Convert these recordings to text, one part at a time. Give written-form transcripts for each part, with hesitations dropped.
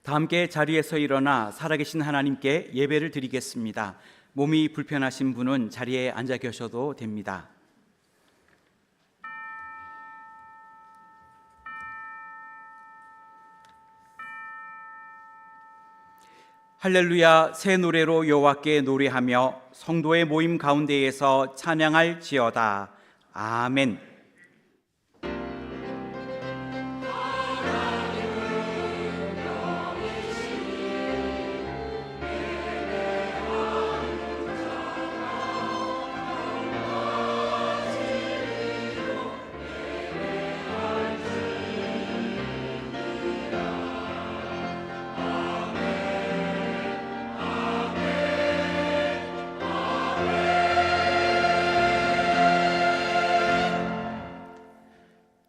다 함께 자리에서 일어나 살아계신 하나님께 예배를 드리겠습니다. 몸이 불편하신 분은 자리에 앉아 계셔도 됩니다. 할렐루야, 새 노래로 여호와께 노래하며 성도의 모임 가운데에서 찬양할지어다. 아멘.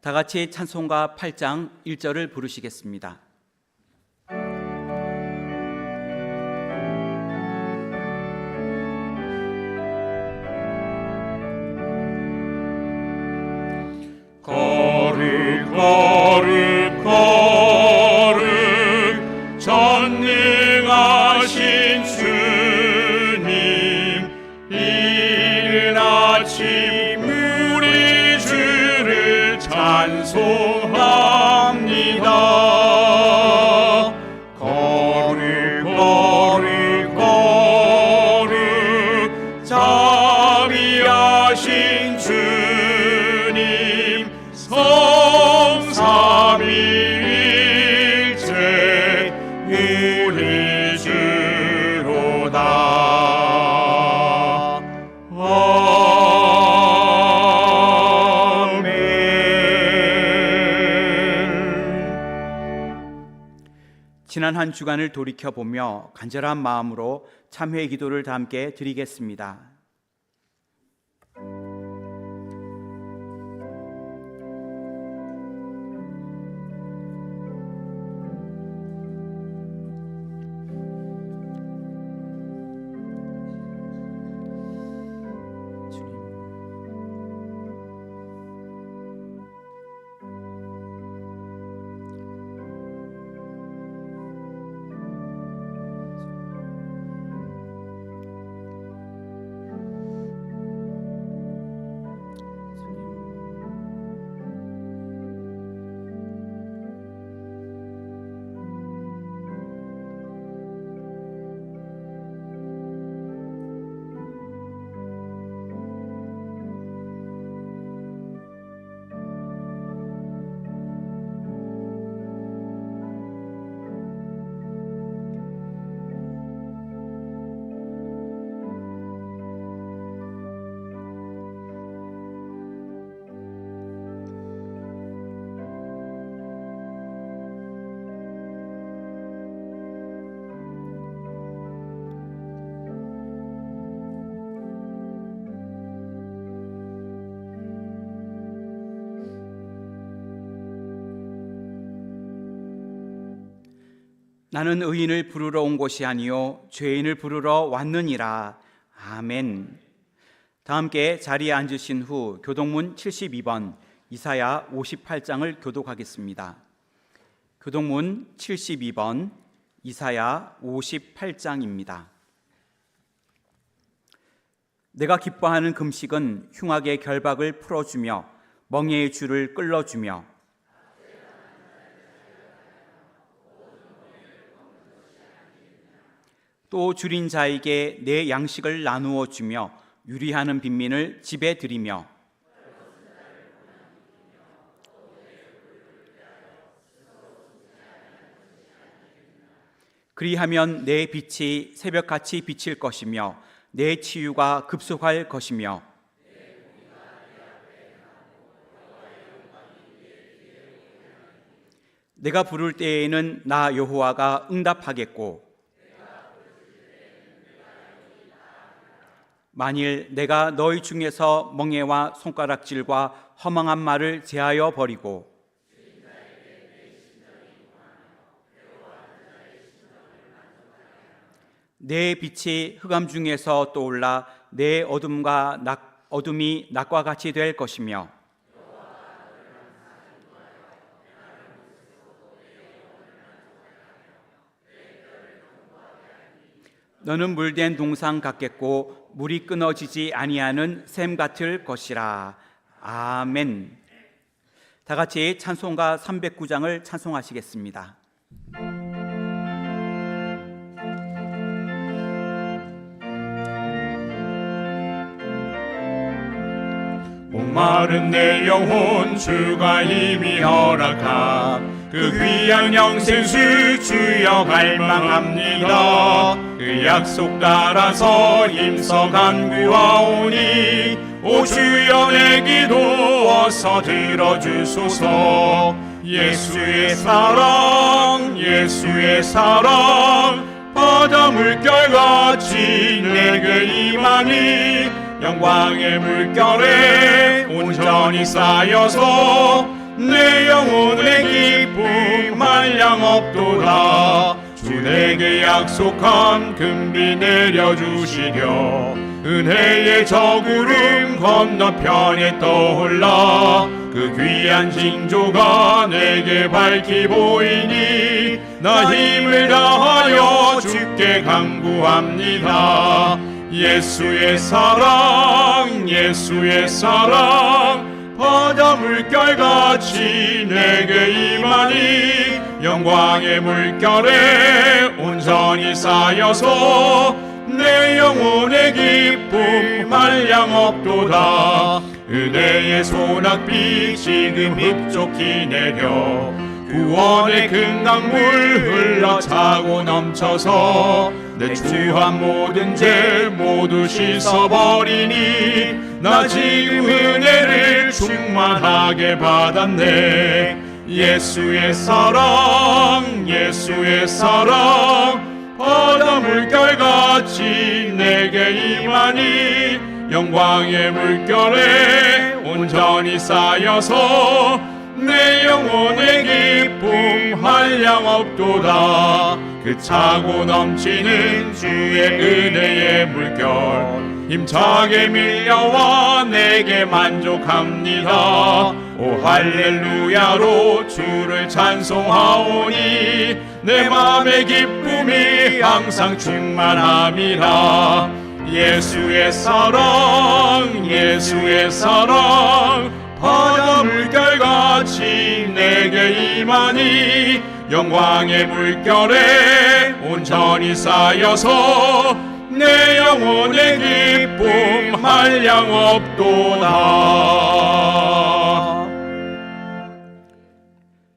다 같이 찬송가 8장 1절을 부르시겠습니다. 거룩 거룩 거룩 전능하신 주님, 이른 아침 우리 주를 찬송합니다. 거룩 거룩 거룩 자비하신 주님, 성삼위일체 우리 주로다. 지난 한 주간을 돌이켜보며 간절한 마음으로 참회의 기도를 다 함께 드리겠습니다. 나는 의인을 부르러 온 것이 아니요 죄인을 부르러 왔느니라. 아멘. 다 함께 자리에 앉으신 후 교동문 72번 이사야 58장을 교독하겠습니다. 교동문 72번 이사야 58장입니다. 내가 기뻐하는 금식은 흉악의 결박을 풀어주며 멍에의 줄을 끌어주며 또 줄인 자에게 내 양식을 나누어 주며 유리하는 빈민을 집에 들이며 그리하면 내 빛이 새벽같이 비칠 것이며 내 치유가 급속할 것이며 내가 부를 때에는 나 여호와가 응답하겠고 만일 내가 너희 중에서 멍에와 손가락질과 허망한 말을 제하여 버리고 내 빛이 흑암 중에서 떠올라 내 어둠이 낮과 같이 될 것이며 너는 물된 동상 같겠고 물이 끊어지지 아니하는 샘 같을 것이라. 아멘. 다 같이 찬송가 309장을 찬송하시겠습니다. 목마른 내 영혼 주가 이미 허락한 그 귀한 영생수 주여 갈망합니다. 그 약속 따라서 힘써 간구하오니 오 주여 내 기도 어서 들어주소서. 예수의 사랑 예수의 사랑 바다 물결같이 내게 임하니 영광의 물결에 온전히 쌓여서 내 영혼의 기쁨 한량 없도다. 주 내게 약속한 금비 내려주시려 은혜의 저구름 건너편에 떠올라 그 귀한 징조가 내게 밝히 보이니 나 힘을 다하여 주께 간구합니다. 예수의 사랑 예수의 사랑 바다 물결같이 내게 임하니 영광의 물결에 온전히 쌓여서 내 영혼의 기쁨 한량 없도다. 은혜의 소낙비 지금 흡족히 내려 구원의 큰 강물 흘러 차고 넘쳐서 내 추한 모든 죄 모두 씻어버리니 나 지금 은혜를 충만하게 받았네. 예수의 사랑 예수의 사랑 바다 물결같이 내게 임하니 영광의 물결에 온전히 쌓여서 내 영혼의 기쁨 한량 없도다. 그 차고 넘치는 주의 은혜의 물결 힘차게 밀려와 내게 만족합니다. 오 할렐루야로 주를 찬송하오니 내 맘의 기쁨이 항상 충만함이라. 예수의 사랑 예수의 사랑 바다 물결같이 내게 임하니 영광의 물결에 온전히 쌓여서 내 영혼의 기쁨 한량 없도다.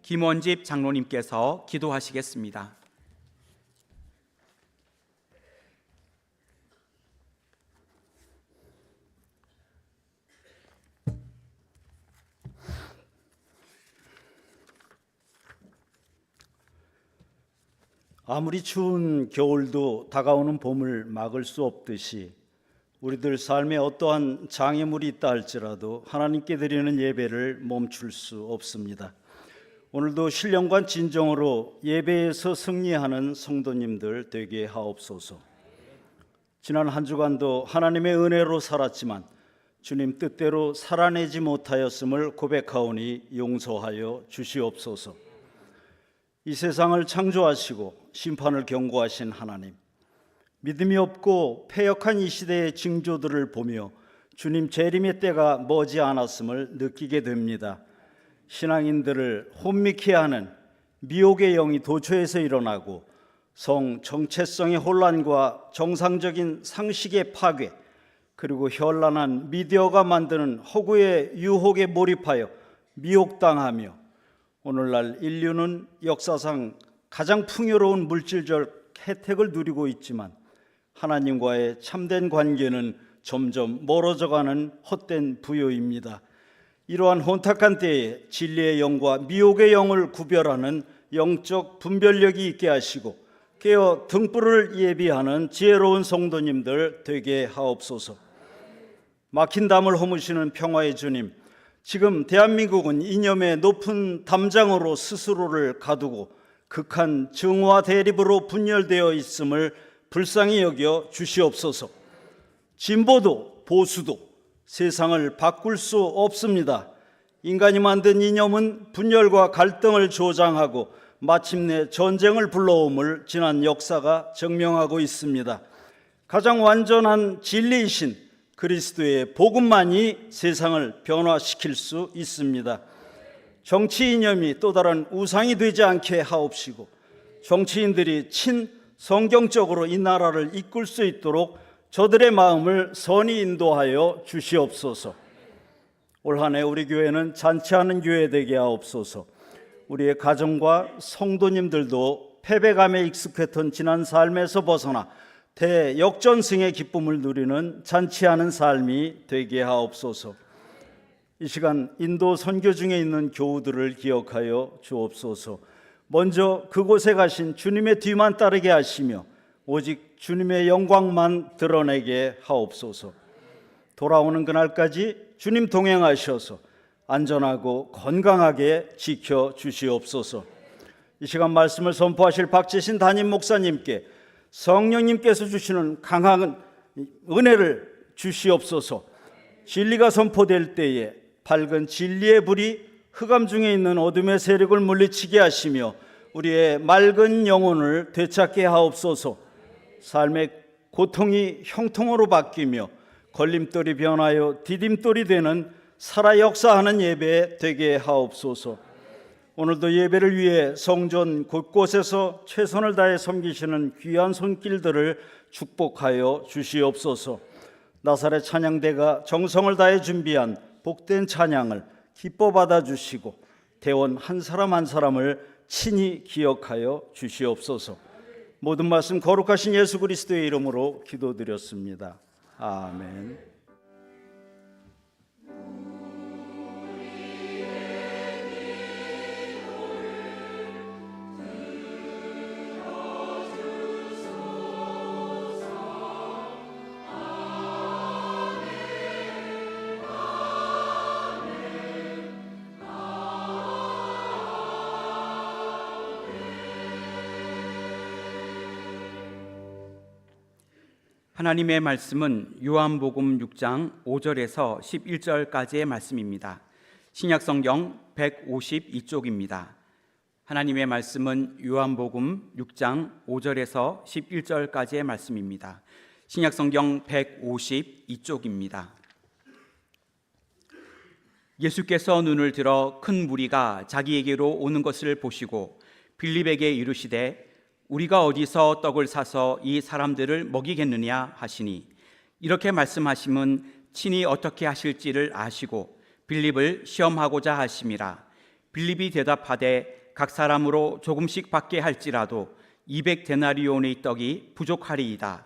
김원집 장로님께서 기도하시겠습니다. 아무리 추운 겨울도 다가오는 봄을 막을 수 없듯이 우리들 삶에 어떠한 장애물이 있다 할지라도 하나님께 드리는 예배를 멈출 수 없습니다. 오늘도 신령과 진정으로 예배에서 승리하는 성도님들 되게 하옵소서. 지난 한 주간도 하나님의 은혜로 살았지만 주님 뜻대로 살아내지 못하였음을 고백하오니 용서하여 주시옵소서. 이 세상을 창조하시고 심판을 경고하신 하나님, 믿음이 없고 패역한 이 시대의 징조들을 보며 주님 재림의 때가 머지 않았음을 느끼게 됩니다. 신앙인들을 혼미케 하는 미혹의 영이 도처에서 일어나고 성 정체성의 혼란과 정상적인 상식의 파괴, 그리고 현란한 미디어가 만드는 허구의 유혹에 몰입하여 미혹당하며 오늘날 인류는 역사상 가장 풍요로운 물질적 혜택을 누리고 있지만 하나님과의 참된 관계는 점점 멀어져가는 헛된 부요입니다. 이러한 혼탁한 때에 진리의 영과 미혹의 영을 구별하는 영적 분별력이 있게 하시고 깨어 등불을 예비하는 지혜로운 성도님들 되게 하옵소서. 막힌 담을 허무시는 평화의 주님, 지금 대한민국은 이념의 높은 담장으로 스스로를 가두고 극한 정오와 대립으로 분열되어 있음을 불쌍히 여겨 주시옵소서. 진보도 보수도 세상을 바꿀 수 없습니다. 인간이 만든 이념은 분열과 갈등을 조장하고 마침내 전쟁을 불러옴을 지난 역사가 증명하고 있습니다. 가장 완전한 진리이신 그리스도의 복음만이 세상을 변화시킬 수 있습니다. 정치 이념이 또 다른 우상이 되지 않게 하옵시고 정치인들이 성경적으로 이 나라를 이끌 수 있도록 저들의 마음을 선히 인도하여 주시옵소서. 올 한 해 우리 교회는 잔치하는 교회 되게 하옵소서. 우리의 가정과 성도님들도 패배감에 익숙했던 지난 삶에서 벗어나 대역전승의 기쁨을 누리는 잔치하는 삶이 되게 하옵소서. 이 시간 인도 선교 중에 있는 교우들을 기억하여 주옵소서. 먼저 그곳에 가신 주님의 뒤만 따르게 하시며 오직 주님의 영광만 드러내게 하옵소서. 돌아오는 그날까지 주님 동행하셔서 안전하고 건강하게 지켜주시옵소서. 이 시간 말씀을 선포하실 박재신 담임 목사님께 성령님께서 주시는 강한 은혜를 주시옵소서. 진리가 선포될 때에 밝은 진리의 불이 흑암 중에 있는 어둠의 세력을 물리치게 하시며 우리의 맑은 영혼을 되찾게 하옵소서. 삶의 고통이 형통으로 바뀌며 걸림돌이 변하여 디딤돌이 되는 살아 역사하는 예배 되게 하옵소서. 오늘도 예배를 위해 성전 곳곳에서 최선을 다해 섬기시는 귀한 손길들을 축복하여 주시옵소서. 나사렛 찬양대가 정성을 다해 준비한 복된 찬양을 기뻐 받아주시고 대원 한 사람 한 사람을 친히 기억하여 주시옵소서. 모든 말씀 거룩하신 예수 그리스도의 이름으로 기도드렸습니다. 아멘. 하나님의 말씀은 요한복음 6장 5절에서 11절까지의 말씀입니다. 신약성경 152쪽입니다. 하나님의 말씀은 요한복음 6장 5절에서 11절까지의 말씀입니다. 신약성경 152쪽입니다. 예수께서 눈을 들어 큰 무리가 자기에게로 오는 것을 보시고 빌립에게 이르시되 우리가 어디서 떡을 사서 이 사람들을 먹이겠느냐 하시니 이렇게 말씀하심은 친히 어떻게 하실지를 아시고 빌립을 시험하고자 하심이라. 빌립이 대답하되 각 사람으로 조금씩 받게 할지라도 200데나리온의 떡이 부족하리이다.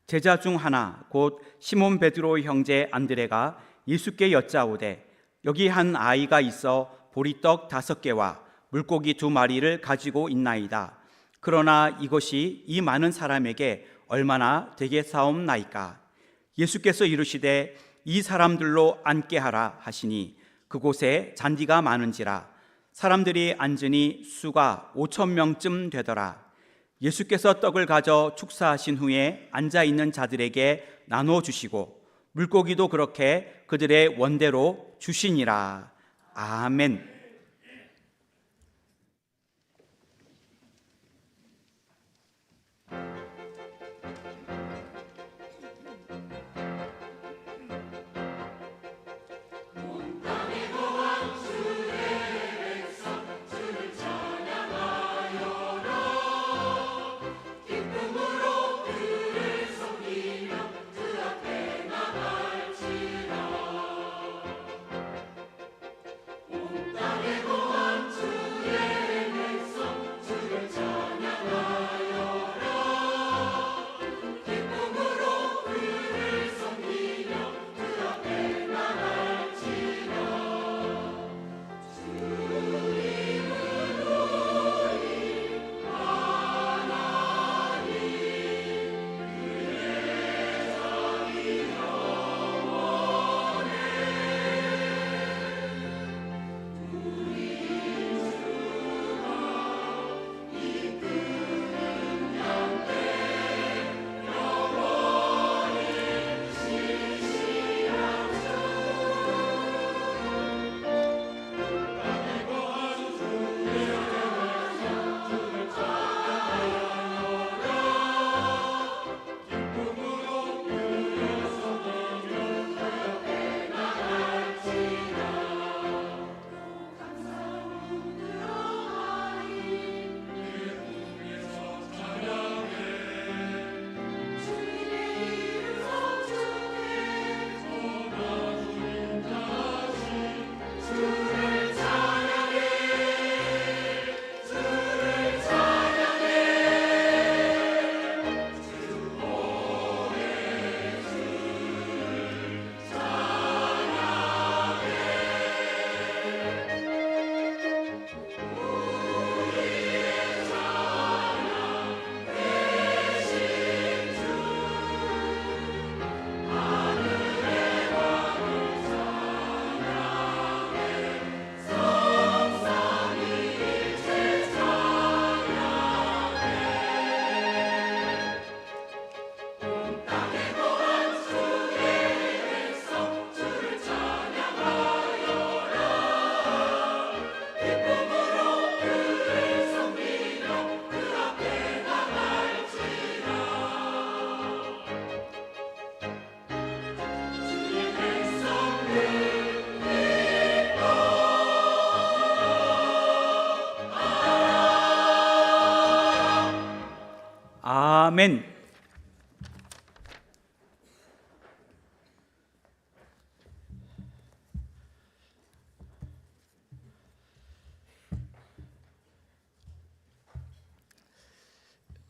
제자 중 하나 곧 시몬 베드로의 형제 안드레가 예수께 여짜오되 여기 한 아이가 있어 보리떡 5개와 물고기 2마리를 가지고 있나이다. 그러나 이것이 이 많은 사람에게 얼마나 되겠사옵나이까. 예수께서 이르시되 이 사람들로 앉게 하라 하시니 그곳에 잔디가 많은지라 사람들이 앉으니 수가 5,000명쯤 되더라. 예수께서 떡을 가져 축사하신 후에 앉아있는 자들에게 나눠 주시고 물고기도 그렇게 그들의 원대로 주시니라. 아멘. 아멘.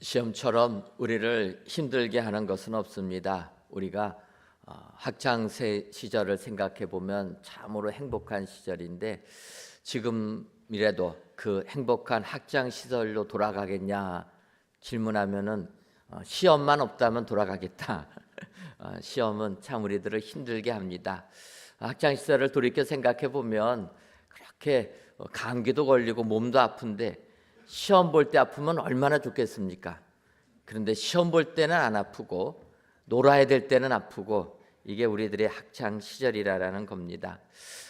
시험처럼 우리를 힘들게 하는 것은 없습니다. 우리가 학창 시절을 생각해 보면 참으로 행복한 시절인데 지금이라도 그 행복한 학창 시절로 돌아가겠냐 질문하면은 시험만 없다면 돌아가겠다. 시험은 참 우리들을 힘들게 합니다. 학창 시절을 돌이켜 생각해 보면 그렇게 감기도 걸리고 몸도 아픈데 시험 볼 때 아프면 얼마나 좋겠습니까? 그런데 시험 볼 때는 안 아프고 놀아야 될 때는 아프고 이게 우리들의 학창 시절이라는 겁니다.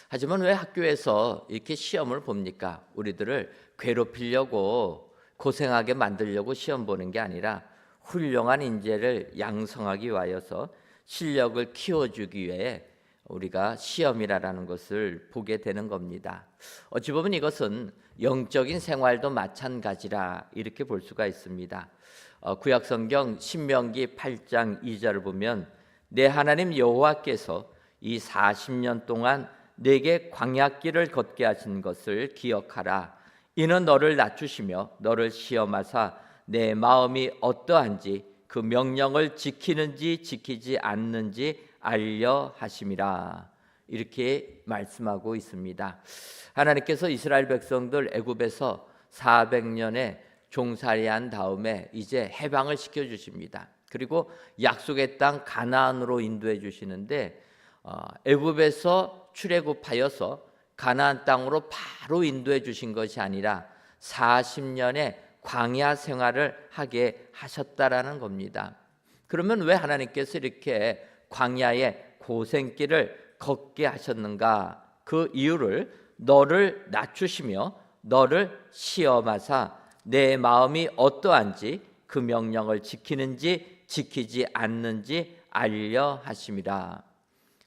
하지만 왜 학교에서 이렇게 시험을 봅니까? 우리들을 괴롭히려고 고생하게 만들려고 시험 보는 게 아니라 훌륭한 인재를 양성하기 위하여서 실력을 키워주기 위해 우리가 시험이라는 것을 보게 되는 겁니다. 어찌 보면 이것은 영적인 생활도 마찬가지라 이렇게 볼 수가 있습니다. 구약성경 신명기 8장 2절을 보면 내 하나님 여호와께서 이 40년 동안 내게 광야길을 걷게 하신 것을 기억하라. 이는 너를 낮추시며 너를 시험하사 내 마음이 어떠한지 그 명령을 지키는지 지키지 않는지 알려 하심이라. 이렇게 말씀하고 있습니다. 하나님께서 이스라엘 백성들 애굽에서 400년의 종살이한 다음에 이제 해방을 시켜주십니다. 그리고 약속의 땅 가나안으로 인도해 주시는데 애굽에서 출애굽하여서 가나안 땅으로 바로 인도해 주신 것이 아니라 40년의 광야 생활을 하게 하셨다라는 겁니다. 그러면 왜 하나님께서 이렇게 광야의 고생길을 걷게 하셨는가? 그 이유를 너를 낮추시며 너를 시험하사 내 마음이 어떠한지 그 명령을 지키는지 지키지 않는지 알려 하심이라.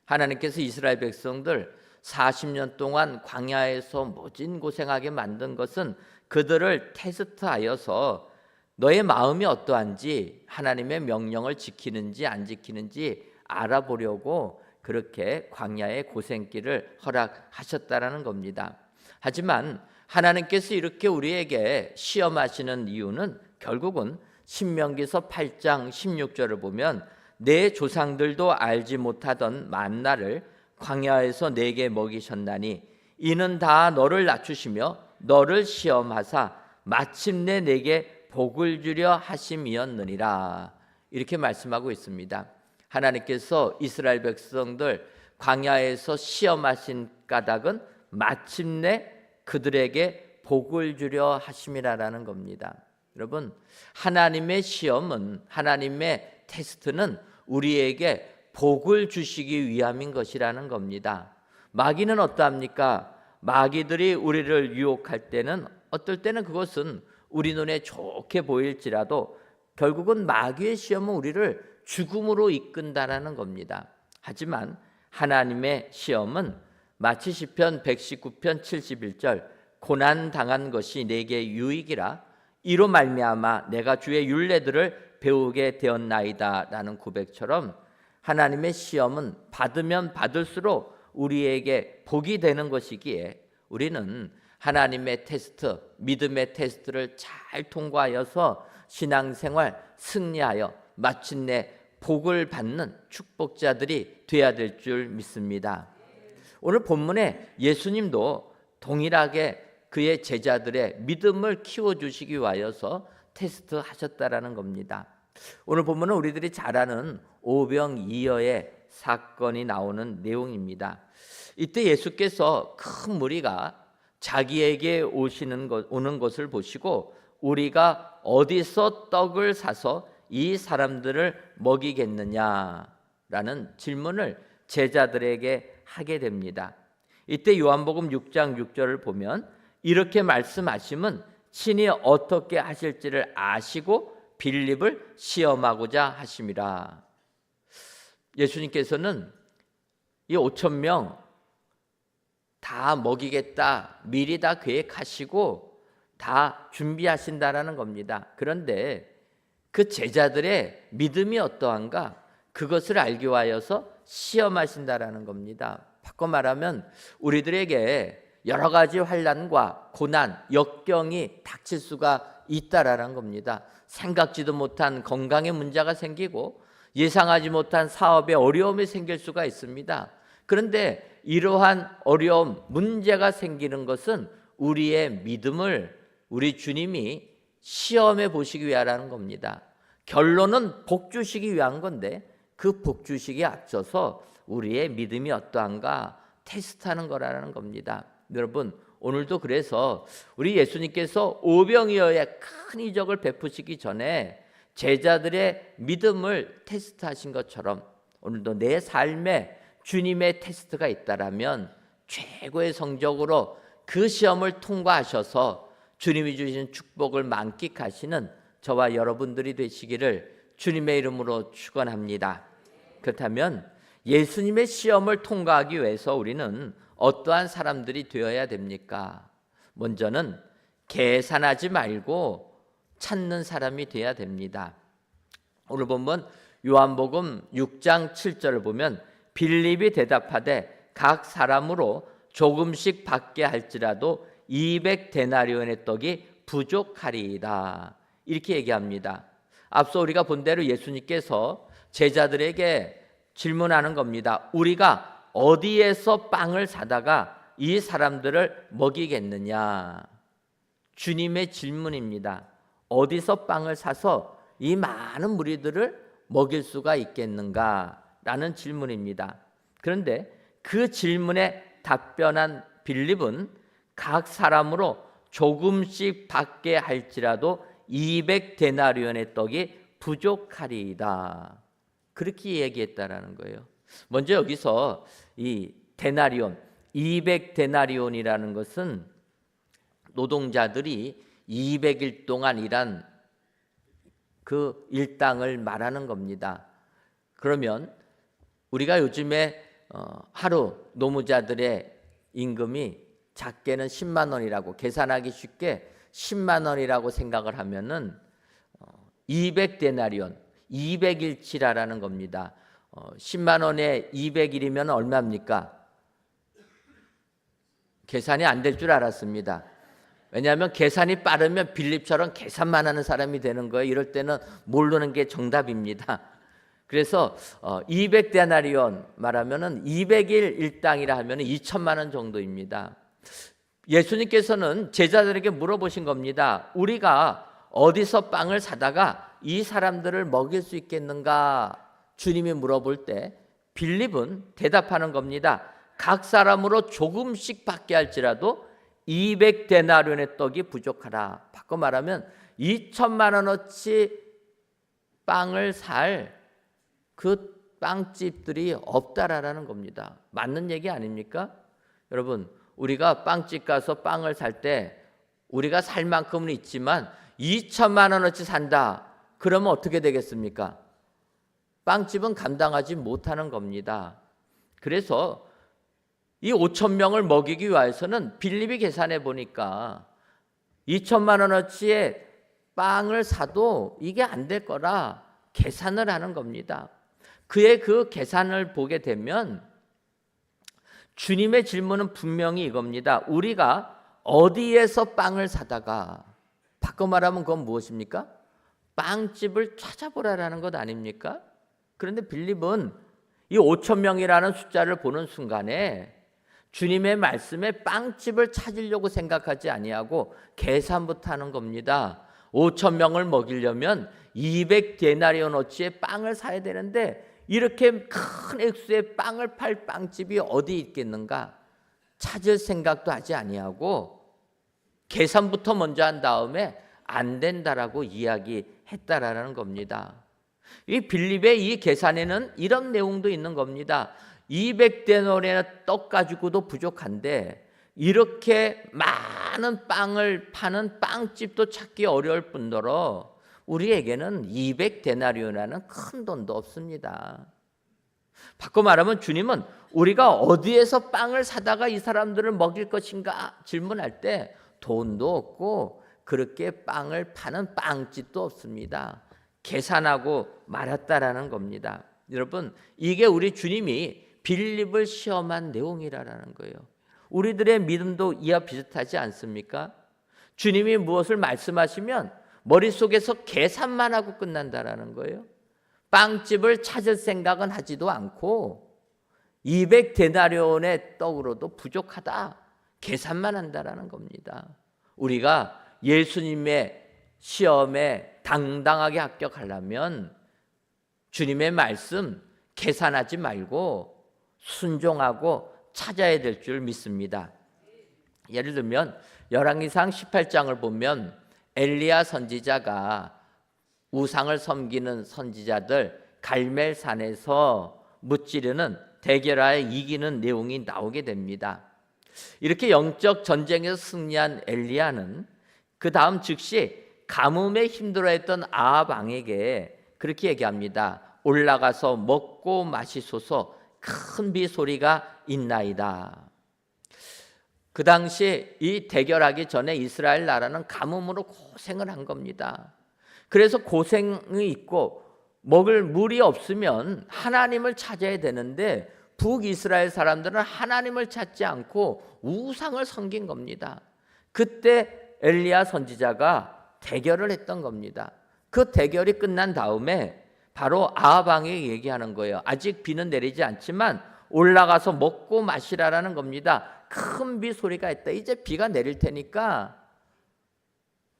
하나님께서 이스라엘 백성들 40년 동안 광야에서 모진 고생하게 만든 것은 그들을 테스트하여서 너의 마음이 어떠한지 하나님의 명령을 지키는지 안 지키는지 알아보려고 그렇게 광야의 고생길을 허락하셨다라는 겁니다. 하지만 하나님께서 이렇게 우리에게 시험하시는 이유는 결국은 신명기서 8장 16절을 보면 내 조상들도 알지 못하던 만나를 광야에서 내게 먹이셨나니 이는 다 너를 낮추시며 너를 시험하사 마침내 내게 복을 주려 하심이었느니라. 이렇게 말씀하고 있습니다. 하나님께서 이스라엘 백성들 광야에서 시험하신 까닭은 마침내 그들에게 복을 주려 하심이라는 겁니다. 여러분, 하나님의 시험은, 하나님의 테스트는 우리에게 복을 주시기 위함인 것이라는 겁니다. 마귀는 어떠합니까? 마귀들이 우리를 유혹할 때는 어떨 때는 그것은 우리 눈에 좋게 보일지라도 결국은 마귀의 시험은 우리를 죽음으로 이끈다라는 겁니다. 하지만 하나님의 시험은 마치 시편 119편 71절 고난 당한 것이 내게 유익이라 이로 말미암아 내가 주의 율례들을 배우게 되었나이다 라는 고백처럼 하나님의 시험은 받으면 받을수록 우리에게 복이 되는 것이기에 우리는 하나님의 테스트, 믿음의 테스트를 잘 통과하여서 신앙생활 승리하여 마침내 복을 받는 축복자들이 되어야 될 줄 믿습니다. 오늘 본문에 예수님도 동일하게 그의 제자들의 믿음을 키워주시기 위하여서 테스트하셨다라는 겁니다. 오늘 본문은 우리들이 잘 아는 오병이어의 사건이 나오는 내용입니다. 이때 예수께서 큰 무리가 자기에게 오는 것을 보시고 우리가 어디서 떡을 사서 이 사람들을 먹이겠느냐라는 질문을 제자들에게 하게 됩니다. 이때 요한복음 6장 6절을 보면 이렇게 말씀하시면 친히 어떻게 하실지를 아시고 빌립을 시험하고자 하심이라. 예수님께서는 이 5,000명 다 먹이겠다 미리 다 계획하시고 다 준비하신다라는 겁니다. 그런데 그 제자들의 믿음이 어떠한가 그것을 알기 위하여서 시험하신다라는 겁니다. 바꿔 말하면 우리들에게 여러 가지 환난과 고난, 역경이 닥칠 수가 있다라는 겁니다. 생각지도 못한 건강에 문제가 생기고 예상하지 못한 사업에 어려움이 생길 수가 있습니다. 그런데 이러한 어려움, 문제가 생기는 것은 우리의 믿음을 우리 주님이 시험해 보시기 위하라는 겁니다. 결론은 복 주시기 위한 건데 그 복 주시기에 앞서서 우리의 믿음이 어떠한가 테스트하는 거라는 겁니다. 여러분, 오늘도 그래서 우리 예수님께서 오병이어의 큰 이적을 베푸시기 전에 제자들의 믿음을 테스트하신 것처럼 오늘도 내 삶에 주님의 테스트가 있다라면 최고의 성적으로 그 시험을 통과하셔서 주님이 주신 축복을 만끽하시는 저와 여러분들이 되시기를 주님의 이름으로 축원합니다. 그렇다면 예수님의 시험을 통과하기 위해서 우리는 어떠한 사람들이 되어야 됩니까? 먼저는 계산하지 말고 찾는 사람이 되어야 됩니다. 오늘 보면 요한복음 6장 7절을 보면 빌립이 대답하되 각 사람으로 조금씩 받게 할지라도 200데나리온의 떡이 부족하리이다. 이렇게 얘기합니다. 앞서 우리가 본 대로 예수님께서 제자들에게 질문하는 겁니다. 우리가 어디에서 빵을 사다가 이 사람들을 먹이겠느냐? 주님의 질문입니다. 어디서 빵을 사서 이 많은 무리들을 먹일 수가 있겠는가? 라는 질문입니다. 그런데 그 질문에 답변한 빌립은 각 사람으로 조금씩 받게 할지라도 200데나리온의 떡이 부족하리이다. 그렇게 얘기했다라는 거예요. 먼저 여기서 이 데나리온, 200데나리온이라는 것은 노동자들이 200일 동안 일한 그 일당을 말하는 겁니다. 그러면 우리가 요즘에 하루 노무자들의 임금이 작게는 10만 원이라고 계산하기 쉽게 10만 원이라고 생각을 하면은 200데나리온, 200일치라는 겁니다. 10만 원에 200일이면 얼마입니까? 계산이 안 될 줄 알았습니다. 왜냐하면 계산이 빠르면 빌립처럼 계산만 하는 사람이 되는 거예요. 이럴 때는 모르는 게 정답입니다. 그래서 200데나리온 말하면은 200일 일당이라 하면 2천만 원 정도입니다. 예수님께서는 제자들에게 물어보신 겁니다. 우리가 어디서 빵을 사다가 이 사람들을 먹일 수 있겠는가? 주님이 물어볼 때 빌립은 대답하는 겁니다. 각 사람으로 조금씩 받게 할지라도 200데나리온의 떡이 부족하라. 바꿔 말하면 2천만 원어치 빵을 살 그 빵집들이 없다라는 겁니다. 맞는 얘기 아닙니까? 여러분, 우리가 빵집 가서 빵을 살 때 우리가 살 만큼은 있지만 2천만 원어치 산다. 그러면 어떻게 되겠습니까? 빵집은 감당하지 못하는 겁니다. 그래서 이 5천 명을 먹이기 위해서는 빌립이 계산해 보니까 2천만 원어치의 빵을 사도 이게 안 될 거라 계산을 하는 겁니다. 그의 그 계산을 보게 되면 주님의 질문은 분명히 이겁니다. 우리가 어디에서 빵을 사다가, 바꿔 말하면 그건 무엇입니까? 빵집을 찾아보라라는 것 아닙니까? 그런데 빌립은 이 5천 명이라는 숫자를 보는 순간에 주님의 말씀에 빵집을 찾으려고 생각하지 아니하고 계산부터 하는 겁니다. 5천 명을 먹이려면 200데나리온어치의 빵을 사야 되는데 이렇게 큰 액수의 빵을 팔 빵집이 어디 있겠는가? 찾을 생각도 하지 아니하고 계산부터 먼저 한 다음에 안 된다라고 이야기했다라는 겁니다. 이 빌립의 이 계산에는 이런 내용도 있는 겁니다. 200데나리온의 떡 가지고도 부족한데 이렇게 많은 빵을 파는 빵집도 찾기 어려울 뿐더러 우리에게는 200데나리온이라는 큰 돈도 없습니다. 바꿔 말하면 주님은 우리가 어디에서 빵을 사다가 이 사람들을 먹일 것인가 질문할 때 돈도 없고 그렇게 빵을 파는 빵집도 없습니다. 계산하고 말았다라는 겁니다. 여러분, 이게 우리 주님이 빌립을 시험한 내용이라는 거예요. 우리들의 믿음도 이와 비슷하지 않습니까? 주님이 무엇을 말씀하시면 머릿속에서 계산만 하고 끝난다라는 거예요. 빵집을 찾을 생각은 하지도 않고 200데나리온의 떡으로도 부족하다, 계산만 한다라는 겁니다. 우리가 예수님의 시험에 당당하게 합격하려면 주님의 말씀 계산하지 말고 순종하고 찾아야 될 줄 믿습니다. 예를 들면 열왕기상 18장을 보면 엘리야 선지자가 우상을 섬기는 선지자들 갈멜산에서 무찌르는 대결하여 이기는 내용이 나오게 됩니다. 이렇게 영적 전쟁에서 승리한 엘리야는 그 다음 즉시 가뭄에 힘들어했던 아합 왕에게 그렇게 얘기합니다. 올라가서 먹고 마시소서, 큰 비 소리가 있나이다. 그 당시 이 대결하기 전에 이스라엘 나라는 가뭄으로 고생을 한 겁니다. 그래서 고생이 있고 먹을 물이 없으면 하나님을 찾아야 되는데 북이스라엘 사람들은 하나님을 찾지 않고 우상을 섬긴 겁니다. 그때 엘리야 선지자가 대결을 했던 겁니다. 그 대결이 끝난 다음에 바로 아합 왕에게 얘기하는 거예요. 아직 비는 내리지 않지만 올라가서 먹고 마시라라는 겁니다. 큰 비 소리가 있다. 이제 비가 내릴 테니까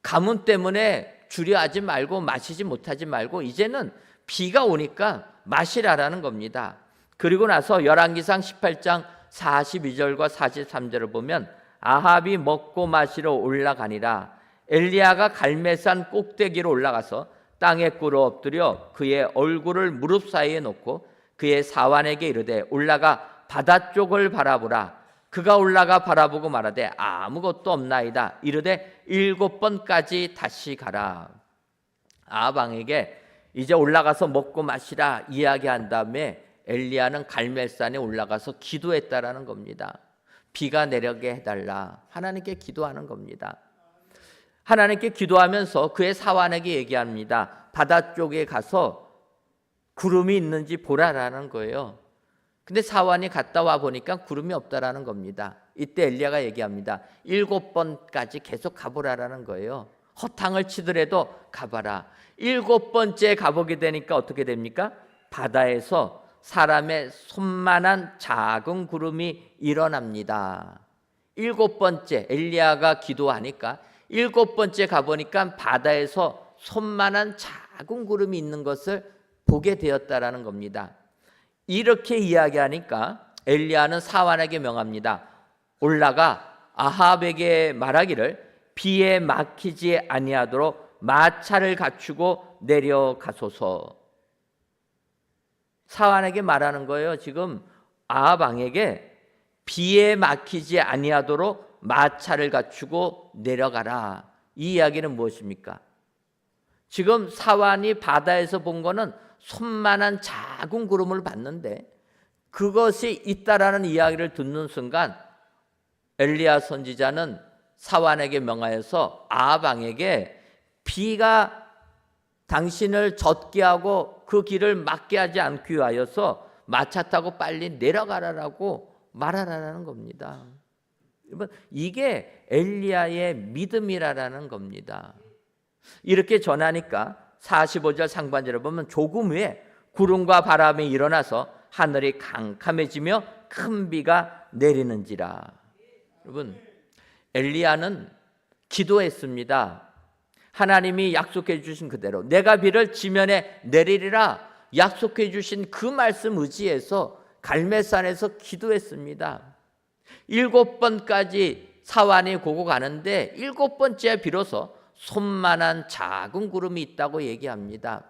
가뭄 때문에 주려하지 말고 마시지 못하지 말고 이제는 비가 오니까 마시라라는 겁니다. 그리고 나서 열왕기상 18장 42절과 43절을 보면 아합이 먹고 마시러 올라가니라. 엘리야가 갈멜산 꼭대기로 올라가서 땅에 꿇어 엎드려 그의 얼굴을 무릎 사이에 놓고 그의 사환에게 이르되 올라가 바다 쪽을 바라보라. 그가 올라가 바라보고 말하되 아무것도 없나이다. 이르되 7번까지 다시 가라. 아합 왕에게 이제 올라가서 먹고 마시라 이야기한 다음에 엘리야는 갈멜산에 올라가서 기도했다라는 겁니다. 비가 내리게 해달라. 하나님께 기도하는 겁니다. 하나님께 기도하면서 그의 사환에게 얘기합니다. 바다 쪽에 가서 구름이 있는지 보라라는 거예요. 근데 사환이 갔다 와 보니까 구름이 없다라는 겁니다. 이때 엘리야가 얘기합니다. 7번까지 계속 가보라라는 거예요. 허탕을 치더라도 가봐라. 7번째 가보게 되니까 어떻게 됩니까? 바다에서 사람의 손만한 작은 구름이 일어납니다. 7번째 엘리야가 기도하니까 7번째 가보니까 바다에서 손만한 작은 구름이 있는 것을 보게 되었다라는 겁니다. 이렇게 이야기하니까 엘리야는 사환에게 명합니다. 올라가 아합에게 말하기를 비에 막히지 아니하도록 마차를 갖추고 내려가소서. 사환에게 말하는 거예요. 지금 아합 왕에게 비에 막히지 아니하도록 마차를 갖추고 내려가라. 이 이야기는 무엇입니까? 지금 사환이 바다에서 본 거는 손만한 작은 구름을 봤는데 그것이 있다라는 이야기를 듣는 순간 엘리야 선지자는 사환에게 명하여서 아합 왕에게 비가 당신을 젖게 하고 그 길을 막게 하지 않기 위하여서 마차 타고 빨리 내려가라라고 말하라는 겁니다. 여러분, 이게 엘리야의 믿음이라는 겁니다. 이렇게 전하니까 45절 상반절을 보면 조금 후에 구름과 바람이 일어나서 하늘이 캄캄해지며 큰 비가 내리는지라. 여러분, 엘리야는 기도했습니다. 하나님이 약속해 주신 그대로 내가 비를 지면에 내리리라 약속해 주신 그 말씀 의지해서 갈멜산에서 기도했습니다. 7번까지 사환이 고고 가는데 7번째 비로소 손만한 작은 구름이 있다고 얘기합니다.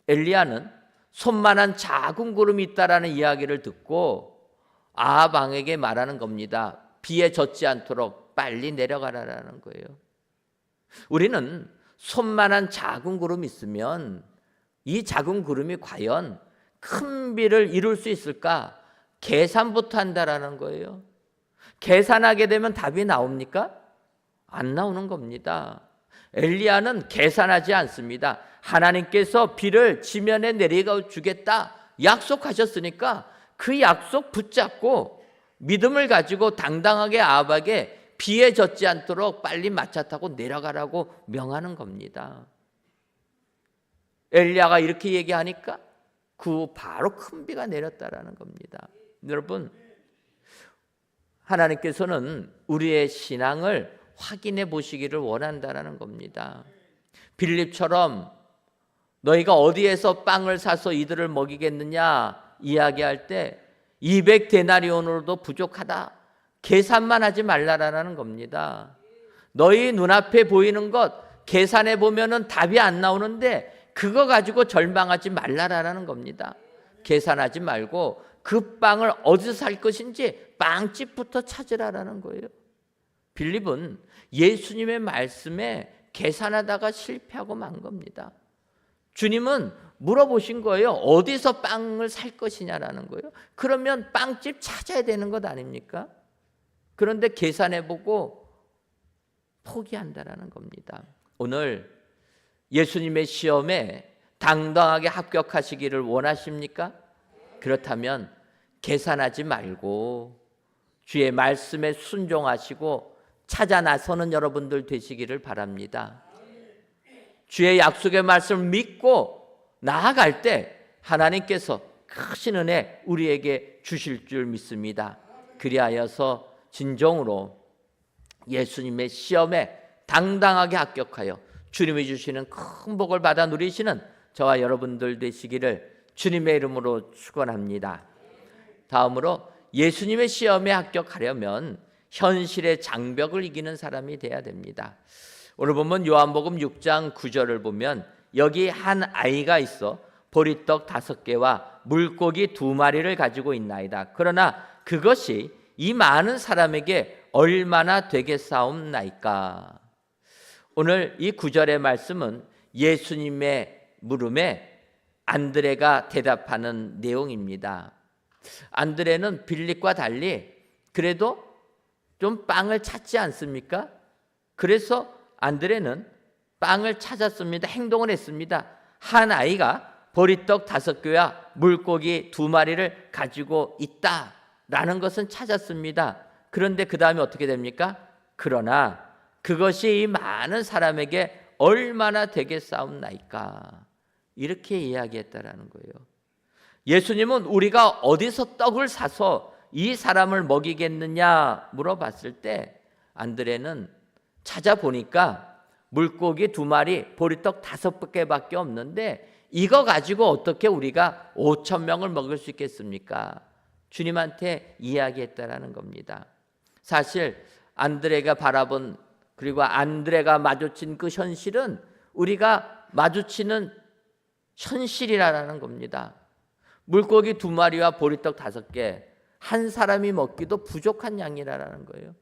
엘리야는 손만한 작은 구름이 있다라는 이야기를 듣고 아합 왕에게 말하는 겁니다. 비에 젖지 않도록 빨리 내려가라라는 거예요. 우리는 손만한 작은 구름이 있으면 이 작은 구름이 과연 큰 비를 이룰 수 있을까? 계산부터 한다라는 거예요. 계산하게 되면 답이 나옵니까? 안 나오는 겁니다. 엘리야는 계산하지 않습니다. 하나님께서 비를 지면에 내리게 주겠다 약속하셨으니까 그 약속 붙잡고 믿음을 가지고 당당하게 아합에게 비에 젖지 않도록 빨리 마차 타고 내려가라고 명하는 겁니다. 엘리야가 이렇게 얘기하니까 그 후 바로 큰 비가 내렸다라는 겁니다. 여러분, 하나님께서는 우리의 신앙을 확인해 보시기를 원한다라는 겁니다. 빌립처럼 너희가 어디에서 빵을 사서 이들을 먹이겠느냐 이야기할 때 200데나리온으로도 부족하다, 계산만 하지 말라라는 겁니다. 너희 눈앞에 보이는 것 계산해 보면은 답이 안 나오는데 그거 가지고 절망하지 말라라는 겁니다. 계산하지 말고 그 빵을 어디서 살 것인지 빵집부터 찾으라라는 거예요. 빌립은 예수님의 말씀에 계산하다가 실패하고 만 겁니다. 주님은 물어보신 거예요. 어디서 빵을 살 것이냐라는 거예요. 그러면 빵집 찾아야 되는 것 아닙니까? 그런데 계산해보고 포기한다라는 겁니다. 오늘 예수님의 시험에 당당하게 합격하시기를 원하십니까? 그렇다면 계산하지 말고 주의 말씀에 순종하시고 찾아 나서는 여러분들 되시기를 바랍니다. 주의 약속의 말씀을 믿고 나아갈 때 하나님께서 크신 은혜 우리에게 주실 줄 믿습니다. 그리하여서 진정으로 예수님의 시험에 당당하게 합격하여 주님이 주시는 큰 복을 받아 누리시는 저와 여러분들 되시기를 주님의 이름으로 축원합니다. 다음으로 예수님의 시험에 합격하려면 현실의 장벽을 이기는 사람이 돼야 됩니다. 오늘 보면 요한복음 6장 9절을 보면 여기 한 아이가 있어 보리떡 5개와 물고기 2마리를 가지고 있나이다. 그러나 그것이 이 많은 사람에게 얼마나 되겠사옵나이까. 오늘 이 9절의 말씀은 예수님의 물음에 안드레가 대답하는 내용입니다. 안드레는 빌립과 달리 그래도 좀 빵을 찾지 않습니까? 그래서 안드레는 빵을 찾았습니다. 행동을 했습니다. 한 아이가 보리떡 5개와 물고기 2마리를 가지고 있다라는 것은 찾았습니다. 그런데 그 다음에 어떻게 됩니까? 그러나 그것이 이 많은 사람에게 얼마나 되겠사옵나이까, 이렇게 이야기했다라는 거예요. 예수님은 우리가 어디서 떡을 사서 이 사람을 먹이겠느냐 물어봤을 때 안드레는 찾아보니까 물고기 2마리, 보리떡 5개밖에 없는데 이거 가지고 어떻게 우리가 5,000명을 먹을 수 있겠습니까? 주님한테 이야기했다라는 겁니다. 사실 안드레가 바라본, 그리고 안드레가 마주친 그 현실은 우리가 마주치는 현실이라는 겁니다. 물고기 2마리와 보리떡 5개, 한 사람이 먹기도 부족한 양이라는 거예요.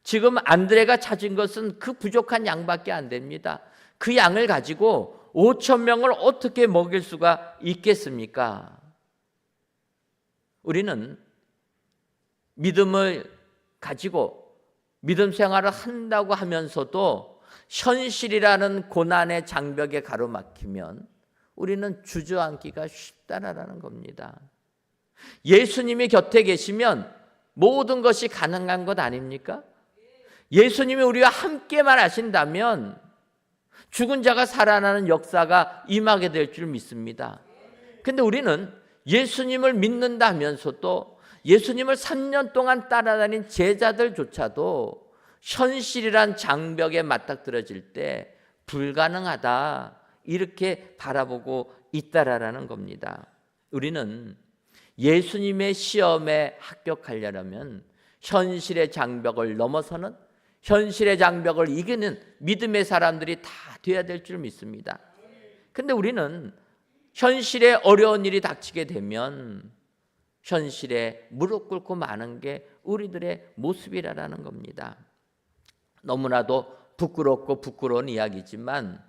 지금 안드레가 찾은 것은 그 부족한 양밖에 안 됩니다. 그 양을 가지고 5,000명을 어떻게 먹일 수가 있겠습니까? 우리는 믿음을 가지고 믿음 생활을 한다고 하면서도 현실이라는 고난의 장벽에 가로막히면 우리는 주저앉기가 쉽다라는 겁니다. 예수님이 곁에 계시면 모든 것이 가능한 것 아닙니까? 예수님이 우리와 함께만 하신다면 죽은 자가 살아나는 역사가 임하게 될 줄 믿습니다. 근데 우리는 예수님을 믿는다 하면서도 예수님을 3년 동안 따라다닌 제자들조차도 현실이란 장벽에 맞닥뜨려질 때 불가능하다, 이렇게 바라보고 있다라는 겁니다. 우리는 예수님의 시험에 합격하려면 현실의 장벽을 넘어서는, 현실의 장벽을 이기는 믿음의 사람들이 다 되어야 될 줄 믿습니다. 근데 우리는 현실에 어려운 일이 닥치게 되면 현실에 무릎 꿇고 마는 게 우리들의 모습이라는 겁니다. 너무나도 부끄럽고 부끄러운 이야기지만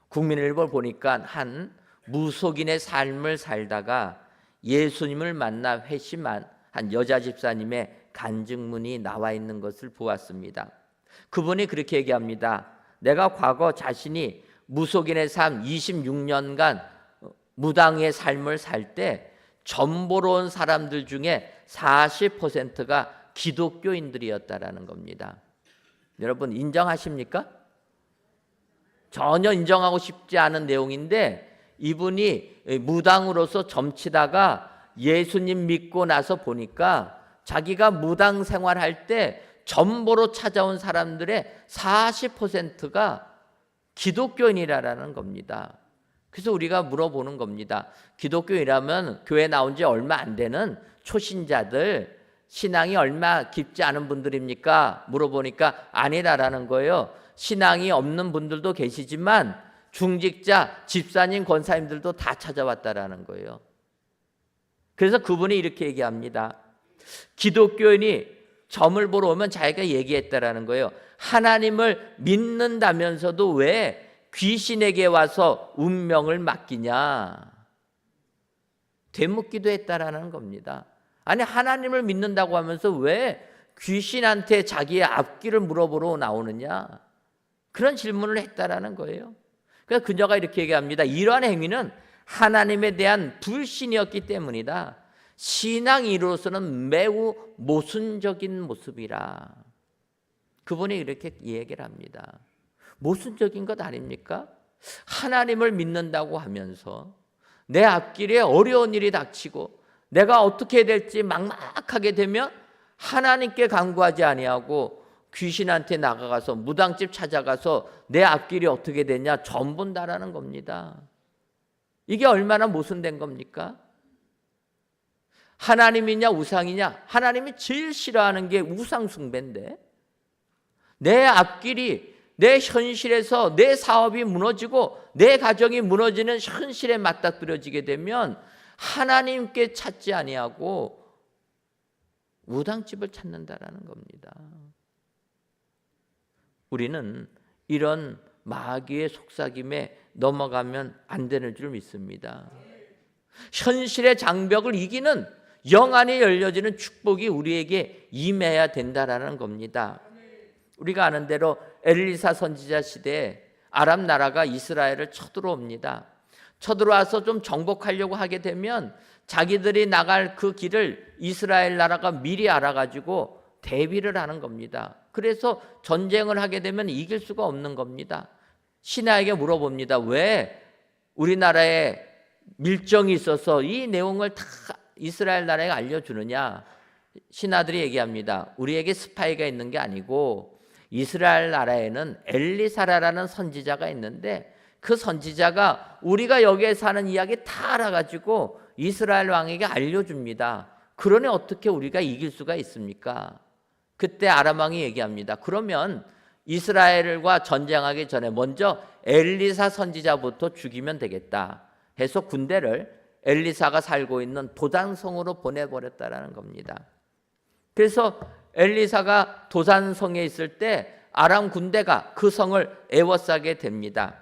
국민일보를 보니까 한 무속인의 삶을 살다가 예수님을 만나 회심한 한 여자 집사님의 간증문이 나와 있는 것을 보았습니다. 그분이 그렇게 얘기합니다. 내가 과거 자신이 무속인의 삶 26년간 무당의 삶을 살 때 전보로 온 사람들 중에 40%가 기독교인들이었다라는 겁니다. 여러분 인정하십니까? 전혀 인정하고 싶지 않은 내용인데 이분이 무당으로서 점치다가 예수님 믿고 나서 보니까 자기가 무당 생활할 때 전보로 찾아온 사람들의 40%가 기독교인이라는 겁니다. 그래서 우리가 물어보는 겁니다. 기독교인이라면 교회 나온 지 얼마 안 되는 초신자들, 신앙이 얼마 깊지 않은 분들입니까? 물어보니까 아니라라는 거예요. 신앙이 없는 분들도 계시지만 중직자, 집사님, 권사님들도 다 찾아왔다라는 거예요. 그래서 그분이 이렇게 얘기합니다. 기독교인이 점을 보러 오면 자기가 얘기했다라는 거예요. 하나님을 믿는다면서도 왜 귀신에게 와서 운명을 맡기냐? 되묻기도 했다라는 겁니다. 아니 하나님을 믿는다고 하면서 왜 귀신한테 자기의 앞길을 물어보러 나오느냐? 그런 질문을 했다라는 거예요. 그래서 그녀가 이렇게 얘기합니다. 이러한 행위는 하나님에 대한 불신이었기 때문이다. 신앙인으로서는 매우 모순적인 모습이라. 그분이 이렇게 얘기를 합니다. 모순적인 것 아닙니까? 하나님을 믿는다고 하면서 내 앞길에 어려운 일이 닥치고 내가 어떻게 해야 될지 막막하게 되면 하나님께 간구하지 아니하고 귀신한테 나가가서 무당집 찾아가서 내 앞길이 어떻게 되냐 점 본다라는 겁니다. 이게 얼마나 모순된 겁니까? 하나님이냐 우상이냐? 하나님이 제일 싫어하는 게 우상 숭배인데 내 앞길이 내 현실에서 내 사업이 무너지고 내 가정이 무너지는 현실에 맞닥뜨려지게 되면 하나님께 찾지 아니하고 무당집을 찾는다라는 겁니다. 우리는 이런 마귀의 속삭임에 넘어가면 안 되는 줄 믿습니다. 현실의 장벽을 이기는 영안이 열려지는 축복이 우리에게 임해야 된다라는 겁니다. 우리가 아는 대로 엘리사 선지자 시대에 아람 나라가 이스라엘을 쳐들어옵니다. 쳐들어와서 좀 정복하려고 하게 되면 자기들이 나갈 그 길을 이스라엘 나라가 미리 알아가지고 대비를 하는 겁니다. 그래서 전쟁을 하게 되면 이길 수가 없는 겁니다. 신하에게 물어봅니다. 왜 우리나라에 밀정이 있어서 이 내용을 다 이스라엘 나라에 알려주느냐? 신하들이 얘기합니다. 우리에게 스파이가 있는 게 아니고 이스라엘 나라에는 엘리사라라는 선지자가 있는데 그 선지자가 우리가 여기에 사는 이야기 다 알아가지고 이스라엘 왕에게 알려줍니다. 그러니 어떻게 우리가 이길 수가 있습니까? 그때 아람 왕이 얘기합니다. 그러면 이스라엘과 전쟁하기 전에 먼저 엘리사 선지자부터 죽이면 되겠다 해서 군대를 엘리사가 살고 있는 도단성으로 보내버렸다라는 겁니다. 그래서 엘리사가 도단성에 있을 때 아람 군대가 그 성을 에워싸게 됩니다.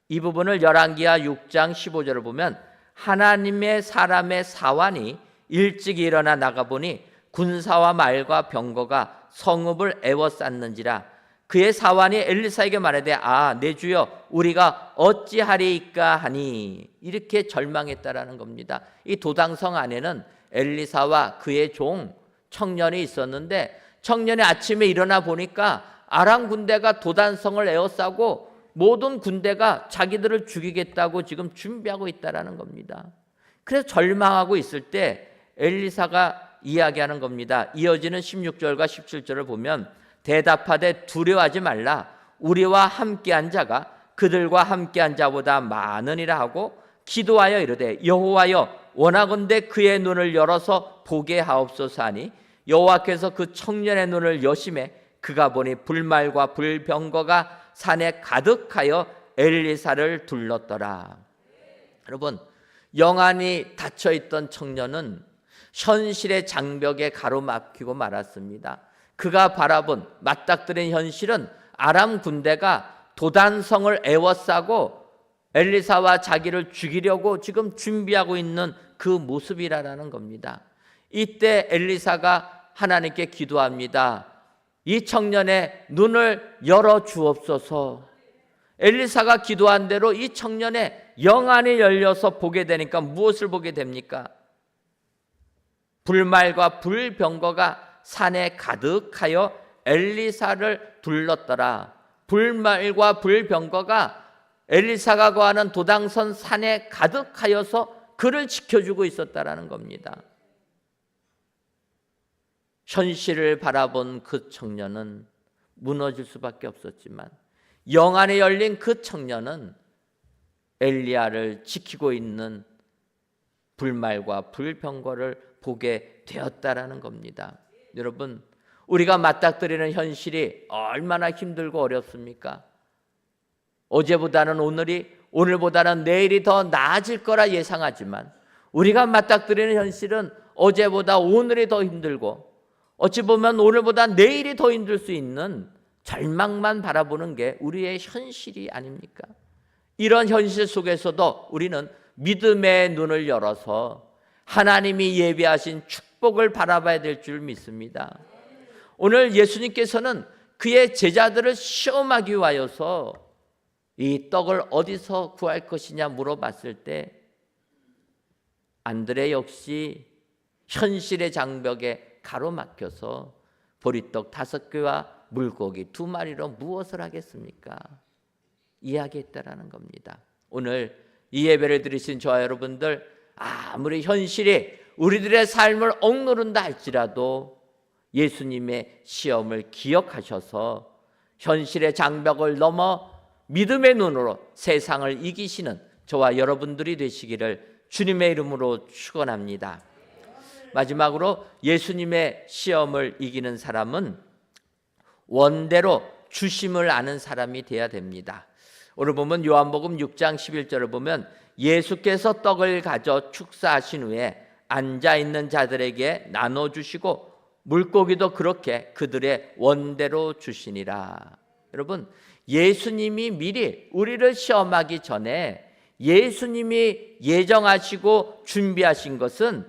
이 부분을 열왕기하 6장 15절을 보면 하나님의 사람의 사환이 일찍 일어나 나가보니 군사와 말과 병거가 성읍을 에워쌌는지라. 그의 사환이 엘리사에게 말하되 내 주여 우리가 어찌하리이까 하니 이렇게 절망했다라는 겁니다. 이 도당성 안에는 엘리사와 그의 종 청년이 있었는데 청년이 아침에 일어나 보니까 아람 군대가 도단성을 에워싸고 모든 군대가 자기들을 죽이겠다고 지금 준비하고 있다라는 겁니다. 그래서 절망하고 있을 때 엘리사가 이야기하는 겁니다. 이어지는 16절과 17절을 보면 대답하되 두려워하지 말라. 우리와 함께한 자가 그들과 함께한 자보다 많으니라 하고 기도하여 이르되 여호와여 원하건대 그의 눈을 열어서 보게 하옵소서 하니 여호와께서 그 청년의 눈을 여심해 그가 보니 불말과 불병거가 산에 가득하여 엘리사를 둘렀더라. 여러분 영안이 닫혀있던 청년은 현실의 장벽에 가로막히고 말았습니다. 그가 바라본 맞닥뜨린 현실은 아람 군대가 도단성을 에워싸고 엘리사와 자기를 죽이려고 지금 준비하고 있는 그 모습이라는 겁니다. 이때 엘리사가 하나님께 기도합니다. 이 청년의 눈을 열어 주옵소서. 엘리사가 기도한 대로 이 청년의 영안이 열려서 보게 되니까 무엇을 보게 됩니까? 불말과 불병거가 산에 가득하여 엘리사를 둘렀더라. 불말과 불병거가 엘리사가 거하는 도당선 산에 가득하여서 그를 지켜주고 있었다라는 겁니다. 현실을 바라본 그 청년은 무너질 수밖에 없었지만 영안에 열린 그 청년은 엘리야를 지키고 있는 불말과 불병거를 보게 되었다라는 겁니다. 여러분, 우리가 맞닥뜨리는 현실이 얼마나 힘들고 어렵습니까? 어제보다는 오늘이, 오늘보다는 내일이 더 나아질 거라 예상하지만 우리가 맞닥뜨리는 현실은 어제보다 오늘이 더 힘들고 어찌 보면 오늘보다 내일이 더 힘들 수 있는 절망만 바라보는 게 우리의 현실이 아닙니까? 이런 현실 속에서도 우리는 믿음의 눈을 열어서 하나님이 예비하신 축복을 바라봐야 될 줄 믿습니다. 오늘 예수님께서는 그의 제자들을 시험하기 위하여서 이 떡을 어디서 구할 것이냐 물어봤을 때 안드레 역시 현실의 장벽에 가로막혀서 보리떡 5개와 물고기 2마리로 무엇을 하겠습니까? 이야기했다라는 겁니다. 오늘 이 예배를 드리신 저와 여러분들, 아무리 현실이 우리들의 삶을 억누른다 할지라도 예수님의 시험을 기억하셔서 현실의 장벽을 넘어 믿음의 눈으로 세상을 이기시는 저와 여러분들이 되시기를 주님의 이름으로 축원합니다. 마지막으로 예수님의 시험을 이기는 사람은 원대로 주심을 아는 사람이 되어야 됩니다. 오늘 보면 요한복음 6장 11절을 보면 예수께서 떡을 가져 축사하신 후에 앉아있는 자들에게 나눠주시고 물고기도 그렇게 그들의 원대로 주시니라. 여러분, 예수님이 미리 우리를 시험하기 전에 예수님이 예정하시고 준비하신 것은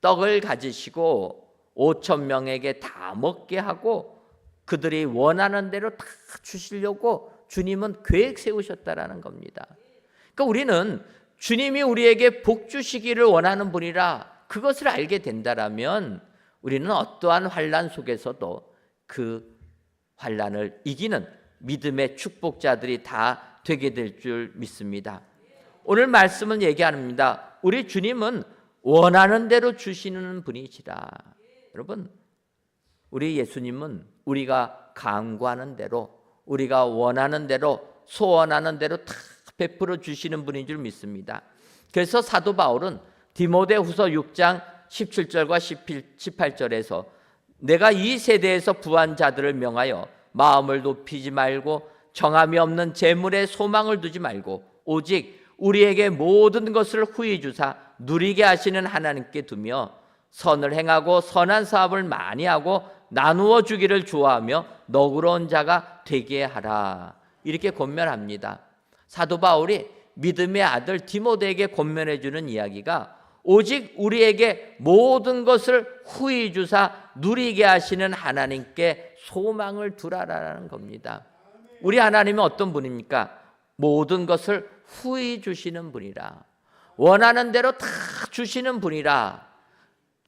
떡을 가지시고 5,000명에게 다 먹게 하고 그들이 원하는 대로 다 주시려고 주님은 계획 세우셨다라는 겁니다. 그러니까 우리는 주님이 우리에게 복 주시기를 원하는 분이라 그것을 알게 된다라면 우리는 어떠한 환난 속에서도 그 환난을 이기는 믿음의 축복자들이 다 되게 될 줄 믿습니다. 오늘 말씀은 얘기합니다. 우리 주님은 원하는 대로 주시는 분이시라. 여러분, 우리 예수님은 우리가 간구하는 대로, 우리가 원하는 대로, 소원하는 대로 다 베풀어 주시는 분인 줄 믿습니다. 그래서 사도 바울은 디모데후서 6장 17절과 18절에서 내가 이 세대에서 부한 자들을 명하여 마음을 높이지 말고 정함이 없는 재물에 소망을 두지 말고 오직 우리에게 모든 것을 후히 주사 누리게 하시는 하나님께 두며 선을 행하고 선한 사업을 많이 하고 나누어 주기를 좋아하며 너그러운 자가 되게 하라. 이렇게 권면합니다. 사도 바울이 믿음의 아들 디모데에게 권면해 주는 이야기가 오직 우리에게 모든 것을 후히 주사 누리게 하시는 하나님께 소망을 두라라는 겁니다. 우리 하나님은 어떤 분입니까? 모든 것을 후히 주시는 분이라. 원하는 대로 다 주시는 분이라.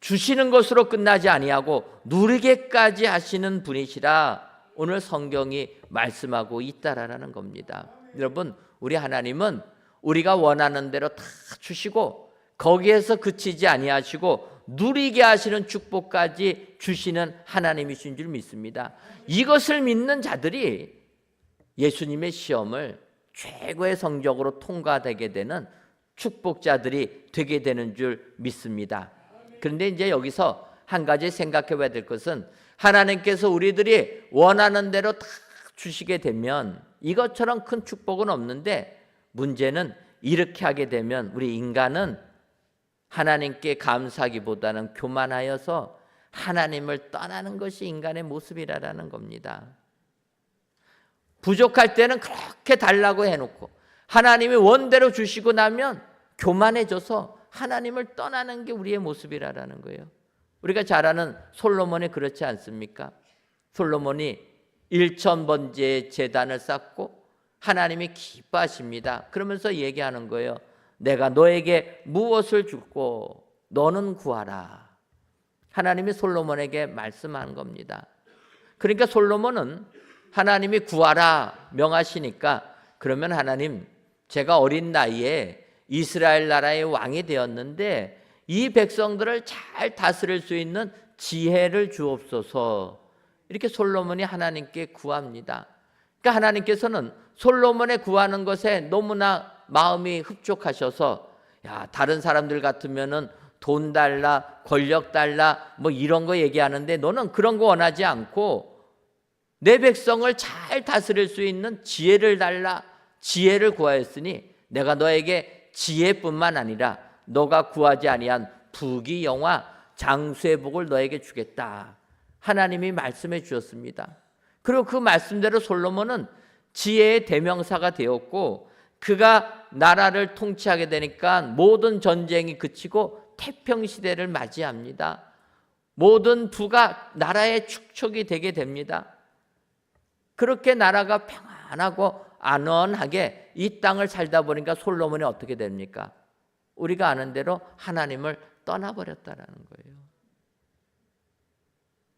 주시는 것으로 끝나지 아니하고 누리게까지 하시는 분이시라 오늘 성경이 말씀하고 있다라는 겁니다. 여러분, 우리 하나님은 우리가 원하는 대로 다 주시고 거기에서 그치지 아니하시고 누리게 하시는 축복까지 주시는 하나님이신 줄 믿습니다. 이것을 믿는 자들이 예수님의 시험을 최고의 성적으로 통과되게 되는 축복자들이 되게 되는 줄 믿습니다. 그런데 이제 여기서 한 가지 생각해 봐야 될 것은 하나님께서 우리들이 원하는 대로 다 주시게 되면 이것처럼 큰 축복은 없는데 문제는 이렇게 하게 되면 우리 인간은 하나님께 감사하기보다는 교만하여서 하나님을 떠나는 것이 인간의 모습이라는 겁니다. 부족할 때는 그렇게 달라고 해놓고 하나님이 원대로 주시고 나면 교만해져서 하나님을 떠나는 게 우리의 모습이라는 거예요. 우리가 잘 아는 솔로몬이 그렇지 않습니까? 솔로몬이 1,000번째의 제단을 쌓고 하나님이 기뻐하십니다. 그러면서 얘기하는 거예요. 내가 너에게 무엇을 주고 너는 구하라. 하나님이 솔로몬에게 말씀한 겁니다. 그러니까 솔로몬은 하나님이 구하라 명하시니까 그러면 하나님, 제가 어린 나이에 이스라엘 나라의 왕이 되었는데 이 백성들을 잘 다스릴 수 있는 지혜를 주옵소서. 이렇게 솔로몬이 하나님께 구합니다. 그러니까 하나님께서는 솔로몬의 구하는 것에 너무나 마음이 흡족하셔서, 야, 다른 사람들 같으면은 돈 달라, 권력 달라, 뭐 이런 거 얘기하는데 너는 그런 거 원하지 않고 내 백성을 잘 다스릴 수 있는 지혜를 달라, 지혜를 구하였으니 내가 너에게 지혜뿐만 아니라 너가 구하지 아니한 부귀영화, 장수의 복을 너에게 주겠다. 하나님이 말씀해 주셨습니다. 그리고 그 말씀대로 솔로몬은 지혜의 대명사가 되었고, 그가 나라를 통치하게 되니까 모든 전쟁이 그치고 태평시대를 맞이합니다. 모든 부가 나라의 축척이 되게 됩니다. 그렇게 나라가 평안하고 안원하게 이 땅을 살다 보니까 솔로몬이 어떻게 됩니까? 우리가 아는 대로 하나님을 떠나버렸다라는 거예요.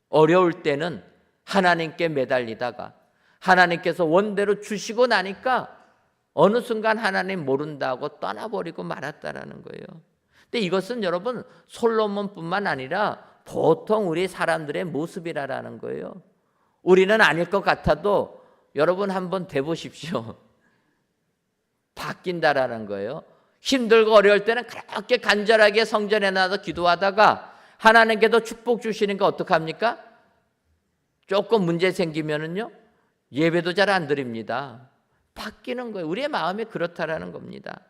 어려울 때는 하나님께 매달리다가 하나님께서 원대로 주시고 나니까 어느 순간 하나님 모른다고 떠나버리고 말았다라는 거예요. 근데 이것은 여러분 솔로몬뿐만 아니라 보통 우리 사람들의 모습이라는 거예요. 우리는 아닐 것 같아도 여러분 한번 돼보십시오. 바뀐다라는 거예요. 힘들고 어려울 때는 그렇게 간절하게 성전에 나와서 기도하다가 하나님께도 축복 주시니까 어떡합니까? 조금 문제 생기면은요, 예배도 잘 안 드립니다. 바뀌는 거예요. 우리의 마음이 그렇다라는 겁니다.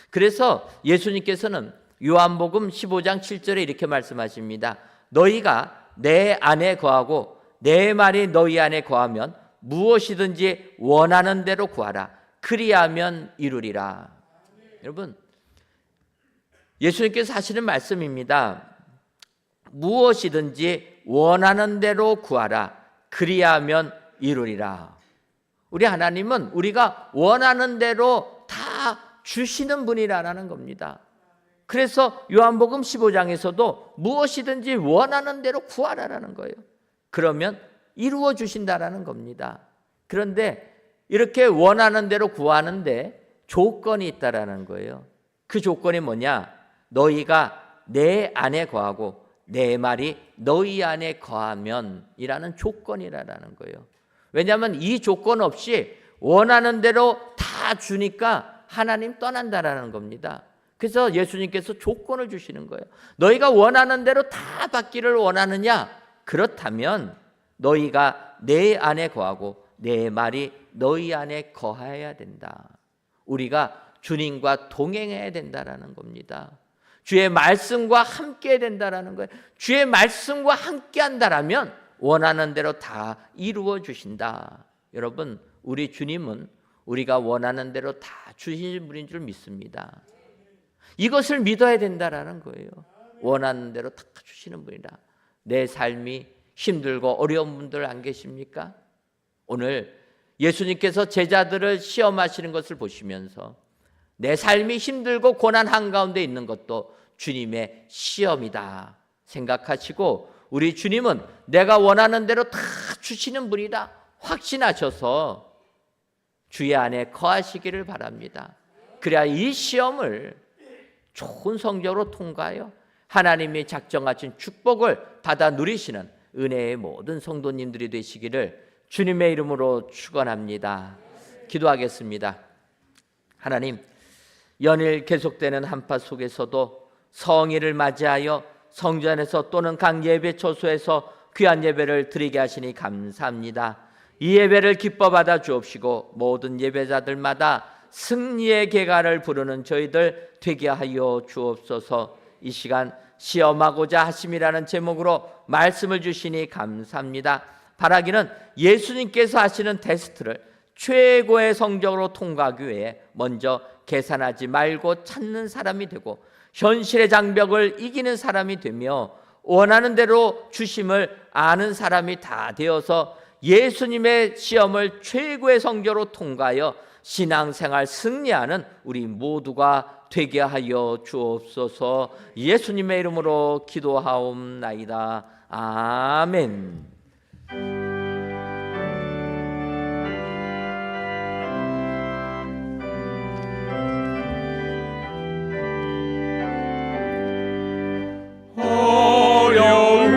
그래서 예수님께서는 요한복음 15장 7절에 이렇게 말씀하십니다. 너희가 내 안에 거하고 내 말이 너희 안에 거하면 무엇이든지 원하는 대로 구하라. 그리하면 이루리라. 여러분, 예수님께서 하시는 말씀입니다. 무엇이든지 원하는 대로 구하라. 그리하면 이루리라. 우리 하나님은 우리가 원하는 대로 다 주시는 분이라는 겁니다. 그래서 요한복음 15장에서도 무엇이든지 원하는 대로 구하라라는 거예요. 그러면 이루어 주신다라는 겁니다. 그런데 이렇게 원하는 대로 구하는데 조건이 있다라는 거예요. 그 조건이 뭐냐? 너희가 내 안에 거하고 내 말이 너희 안에 거하면 이라는 조건이라는 거예요. 왜냐하면 이 조건 없이 원하는 대로 다 주니까 하나님 떠난다라는 겁니다. 그래서 예수님께서 조건을 주시는 거예요. 너희가 원하는 대로 다 받기를 원하느냐? 그렇다면 너희가 내 안에 거하고 내 말이 너희 안에 거해야 된다. 우리가 주님과 동행해야 된다라는 겁니다. 주의 말씀과 함께 된다라는 거예요. 주의 말씀과 함께 한다라면 원하는 대로 다 이루어 주신다. 여러분, 우리 주님은 우리가 원하는 대로 다 주시는 분인 줄 믿습니다. 이것을 믿어야 된다라는 거예요. 원하는 대로 다 주시는 분이다. 내 삶이 힘들고 어려운 분들 안 계십니까? 오늘 예수님께서 제자들을 시험하시는 것을 보시면서 내 삶이 힘들고 고난 한가운데 있는 것도 주님의 시험이다 생각하시고, 우리 주님은 내가 원하는 대로 다 주시는 분이다 확신하셔서 주의 안에 거하시기를 바랍니다. 그래야 이 시험을 좋은 성적으로 통과하여 하나님이 작정하신 축복을 받아 누리시는 은혜의 모든 성도님들이 되시기를 주님의 이름으로 축원합니다. 기도하겠습니다. 하나님, 연일 계속되는 한파 속에서도 성일을 맞이하여 성전에서 또는 각 예배 처소에서 귀한 예배를 드리게 하시니 감사합니다. 이 예배를 기뻐 받아 주옵시고 모든 예배자들마다 승리의 계가를 부르는 저희들 되게 하여 주옵소서. 이 시간 시험하고자 하심이라는 제목으로 말씀을 주시니 감사합니다. 바라기는 예수님께서 하시는 테스트를 최고의 성적으로 통과하기 위해 먼저 계산하지 말고 찾는 사람이 되고 현실의 장벽을 이기는 사람이 되며 원하는 대로 주심을 아는 사람이 다 되어서 예수님의 시험을 최고의 성적으로 통과하여 신앙생활 승리하는 우리 모두가 되게 하여 주옵소서. 예수님의 이름으로 기도하옵나이다. 아멘. 어려운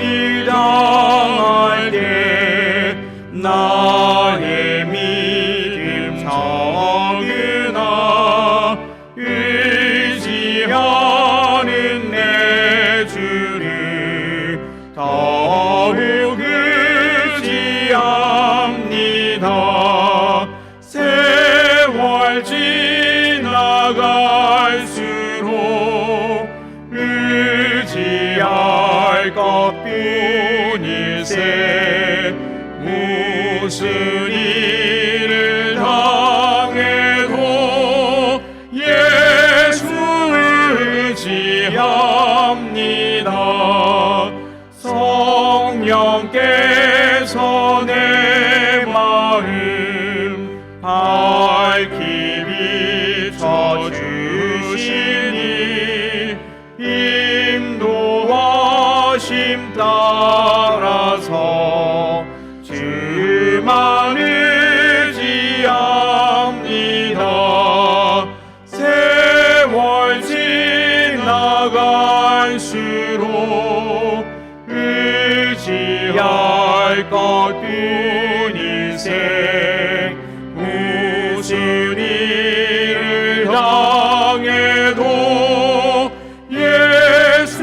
일 당할 때 나의 믿음 적으나 의지하는 내 주를 더욱 의지합니다. 세월 지나갈수록 의지할 것뿐일세. 무슨 일을 당해도 예수 의지합니다. 성령께서 내 마음 밝히 비춰주시니 인도하심 따라서 주만 의지합니다. 세월 지나갈수록 의지할 것뿐일세. 무슨 일을 당해도 예수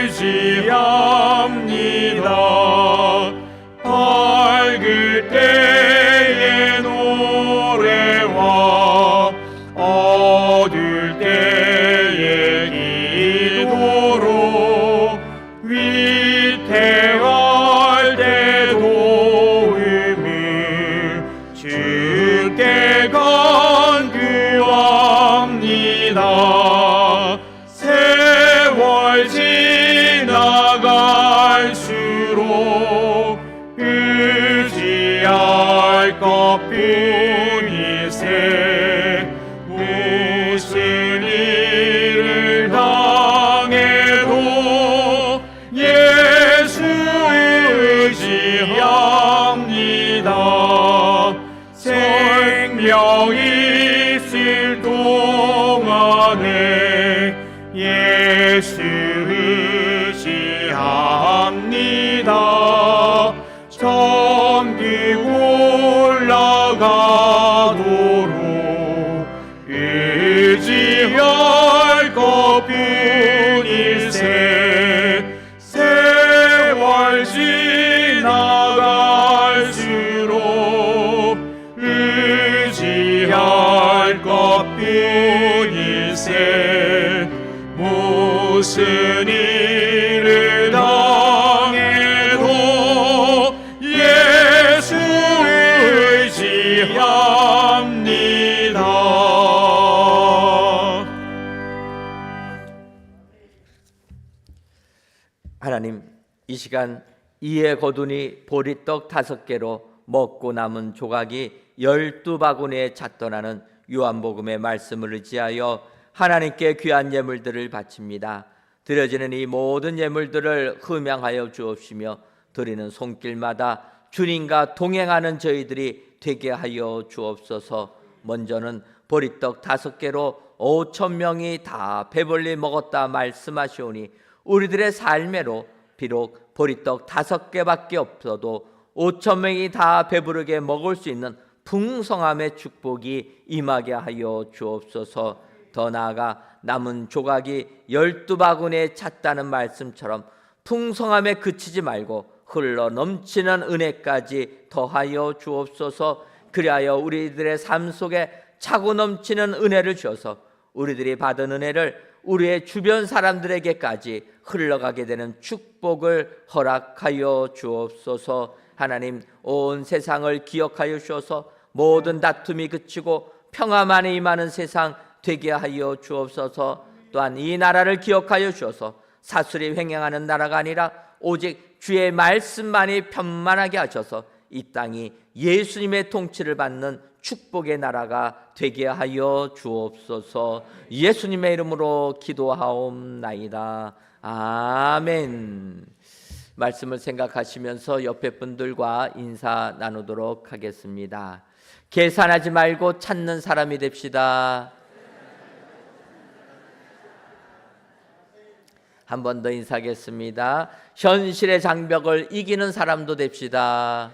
의지합니다. 밝을 때의 노래와 어두울 때의 기도로 위태할 때 도움을 주께 간구합니다. 세월 지나갈수록 의지할 것뿐일세. 무슨 일을 당해도 예수 의지합니다. 생명 있을 동안에 예수 의지합니다. 천국 올라가도록 의지할 것뿐일세. 세월 지나갈수록 의지할 것뿐일세. 무슨 일을 당해도 예수 의지합니다. 하나님, 이 시간 이에 거두니 보리떡 5개로 먹고 남은 조각이 12바구니에 찼더라는 요한복음의 말씀을 의지하여 하나님께 귀한 예물들을 바칩니다. 드려지는 이 모든 예물들을 흠양하여 주옵시며 드리는 손길마다 주님과 동행하는 저희들이 되게 하여 주옵소서. 먼저는 보리떡 5개로 5,000명이 다 배불리 먹었다 말씀하시오니 우리들의 삶에로 비록 보리떡 5개밖에 없어도 5,000명이 다 배부르게 먹을 수 있는 풍성함의 축복이 임하게 하여 주옵소서. 더 나아가 남은 조각이 12바구니에 찼다는 말씀처럼 풍성함에 그치지 말고 흘러 넘치는 은혜까지 더하여 주옵소서. 그리하여 우리들의 삶 속에 차고 넘치는 은혜를 주어서 우리들이 받은 은혜를 우리의 주변 사람들에게까지 흘러가게 되는 축복을 허락하여 주옵소서. 하나님, 온 세상을 기억하여 주셔서 모든 다툼이 그치고 평화만이 임하는 세상 되게 하여 주옵소서. 또한 이 나라를 기억하여 주셔서 사술이 횡행하는 나라가 아니라 오직 주의 말씀만이 편만하게 하셔서 이 땅이 예수님의 통치를 받는 축복의 나라가 되게 하여 주옵소서. 예수님의 이름으로 기도하옵나이다. 아멘. 말씀을 생각하시면서 옆에 분들과 인사 나누도록 하겠습니다. 계산하지 말고 찾는 사람이 됩시다. 한 번 더 인사하겠습니다. 현실의 장벽을 이기는 사람도 됩시다.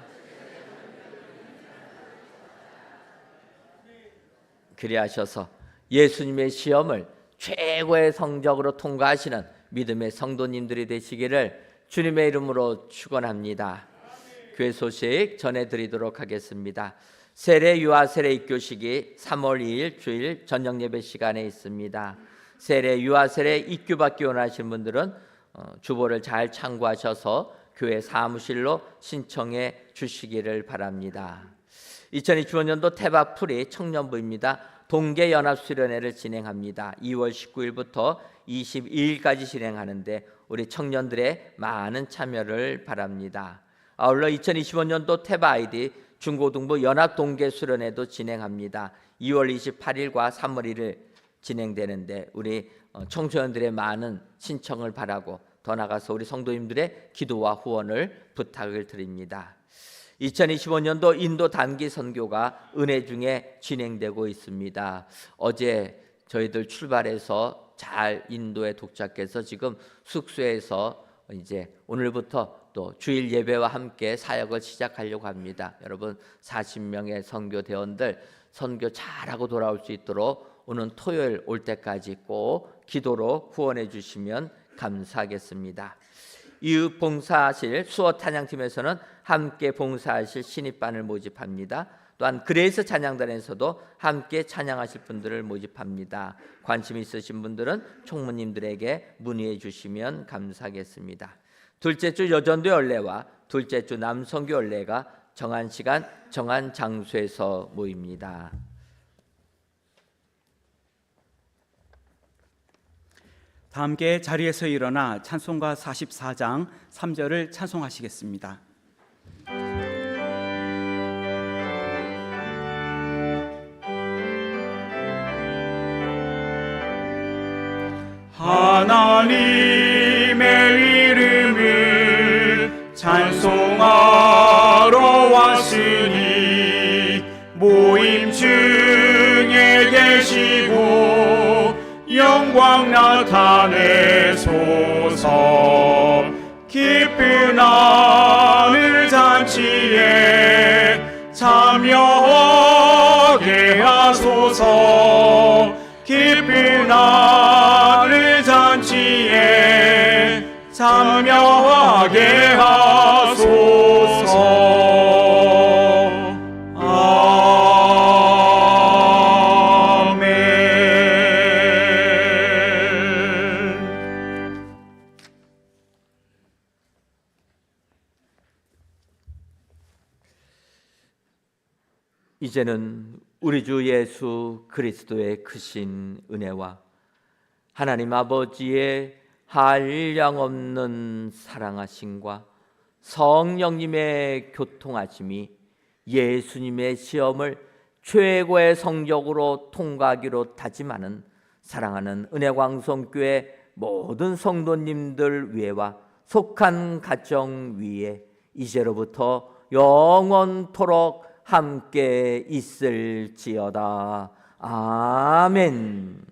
그리하셔서 예수님의 시험을 최고의 성적으로 통과하시는 믿음의 성도님들이 되시기를 주님의 이름으로 축원합니다. 교회 소식 전해드리도록 하겠습니다. 세례 유아 세례 입교식이 3월 2일 주일 저녁 예배 시간에 있습니다. 세례 유아 세례 입교받기 원하시는 분들은 주보를 잘 참고하셔서 교회 사무실로 신청해 주시기를 바랍니다. 2025년도 태바풀이 청년부입니다. 동계연합수련회를 진행합니다. 2월 19일부터 22일까지 진행하는데 우리 청년들의 많은 참여를 바랍니다. 아울러 2025년도 태바아이디 중고등부 연합동계수련회도 진행합니다. 2월 28일과 3월 1일 진행되는데 우리 청소년들의 많은 신청을 바라고 더 나아가서 우리 성도님들의 기도와 후원을 부탁을 드립니다. 2025년도 인도 단기 선교가 은혜 중에 진행되고 있습니다. 어제 저희들 출발해서 잘 인도에 도착해서 지금 숙소에서 이제 오늘부터 또 주일 예배와 함께 사역을 시작하려고 합니다. 여러분 40명의 선교대원들 선교 잘하고 돌아올 수 있도록 오는 토요일 올 때까지 꼭 기도로 후원해 주시면 감사하겠습니다. 이웃 봉사하실 수어 찬양팀에서는 함께 봉사하실 신입반을 모집합니다. 또한 그레이스 찬양단에서도 함께 찬양하실 분들을 모집합니다. 관심 있으신 분들은 총무님들에게 문의해 주시면 감사하겠습니다. 둘째 주 여전도 연례와 둘째 주 남성교 연례가 정한 시간, 정한 장소에서 모입니다. 다 함께 자리에서 일어나 찬송가 44장 3절을 찬송하시겠습니다. 하나님의 이름을 찬송하러 왔으니 모임 중에 계시고 영광 나타내소서. 기쁜 하늘 잔치에 참여하게 하소서. 기쁜 하늘 잔치에 참여하게 하소서. 이제는 우리 주 예수 그리스도의 크신 은혜와 하나님 아버지의 한량없는 사랑하심과 성령님의 교통하심이 예수님의 시험을 최고의 성적으로 통과하기로 다짐하는 사랑하는 은혜광성교회 모든 성도님들 위에와 속한 가정 위에 이제로부터 영원토록 함께 있을지어다. 아멘.